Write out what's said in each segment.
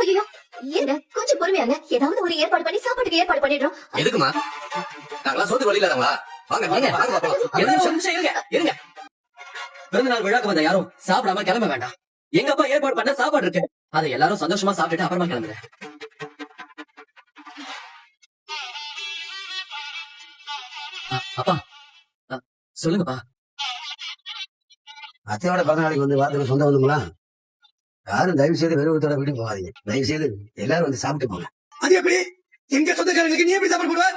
ஐயோ இருங்க, கொஞ்சம் பொறுமையாங்க. ஏதாவது ஒரு ஏற்பாடு பண்ணி சாப்பாட்டுக்கு ஏற்பாடு பண்ணிடுறோம். எதுக்குமா? நாங்களா சோத்துக்கு வழி இல்லாதவங்களா? வாங்க வாங்க வாங்க பாப்போம். நிமிஷம் இருங்க. பிறந்தநாள் விழாக்கு வந்த யாரும் சாப்பிடாம கிளம்ப வேண்டாம். எங்க அப்பா ஏற்பாடு பண்ண சாப்பாடு இருக்கு. அதை எல்லாரும் சந்தோஷமா சாப்பிட்டுட்டு அப்புறமா கிளம்புங்க. அப்பா சொல்லுங்கப்பா. அத்தையோட பிறந்தநாளைக்கு வந்து வாரத்துக்கு சொந்த வந்துங்களா? யாரும் தயவு செய்து வெறுவத்தோட வீட்டுக்கு போகாதீங்க. தயவு செய்து எல்லாரும் வந்து சாப்பிட்டு போங்க. அது எப்படி? எங்க சொந்தக்காரங்களுக்கு நீ எப்படி சாப்பாடு போடுவ?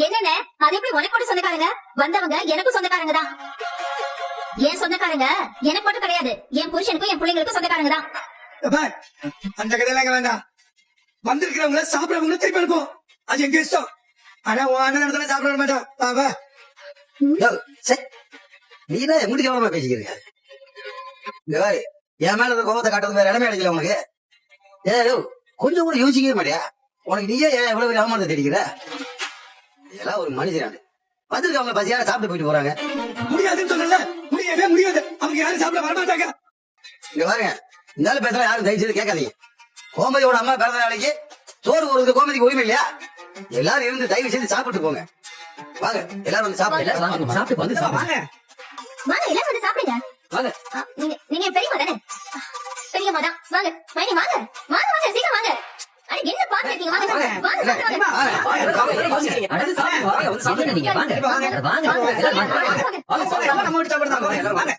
என்னண்ணே, அது எப்படி உனக்கு மட்டும் சொந்தக்காரங்க? வந்தவங்க எனக்கும் சொந்தக்காரங்க தான். என் சொந்தக்காரங்க எனக்கு மட்டும் கிடையாது, என் புருஷனுக்கும் என் பிள்ளைங்களுக்கும் சொந்தக்காரங்க தான். அந்த கதையெல்லாம் வேண்டாம். வந்திருக்கிறவங்கள சாப்பிடறவங்கள திருப்பி அனுப்போம். அது எங்க இஷ்டம். ஆனா உன் அண்ணன் இடத்துல சாப்பிட மாட்டோம். நீதான் முடிக்க எவ்வளவு பேசிக்கிறீங்க? என் மேல இருக்க கோபத்தை காட்டுறது வேற இடமே அடிக்கல உனக்கு. கொஞ்சம் கூட யோசிக்கவே மாட்டியா? உனக்கு நீயே எவ்வளவு பெரிய அவமானத்தை தெரிவிக்கிற? இதெல்லாம் ஒரு மனுஷன் வந்திருக்கவங்க பசியார சாப்பிட்டு போயிட்டு போறாங்க. முடியாதுன்னு சொல்லல, முடியவே முடியாது. அவங்க யாரும் சாப்பிட வரமாட்டாங்க. இங்க பாருங்க, இருந்தாலும் பேசுற யாரும் தயவு செய்து கேட்காதீங்க. கோமதியோட அம்மா பிறந்த நாளைக்கு சோறு போடுறது கோமதிக்கு உரிமை இல்லையா? எல்லாரும் இருந்து தயவு செய்து சாப்பிட்டு போங்க. வாங்க எல்லாரும் வந்து சாப்பிடுங்க. சாப்பிட்டு வந்து சாப்பிடுங்க. வாங்க எல்லாரும் வந்து சாப்பிடுங்க. வாங்க. நீங்க பெரியம்மா தானே? பெரியம்மா தான். வாங்க மைனி, வாங்க வாங்க வாங்க சீக்கிரம் வாங்க. அட என்ன பாத்துட்டீங்க? வாங்க வாங்க வாங்க சாப்பிடுங்க. அடுத்து சாப்பிடுங்க. வாங்க வந்து சாப்பிடுங்க. நீங்க வாங்க வாங்க வாங்க. நம்ம வீட்டு சாப்பிடுறாங்க. வாங்க.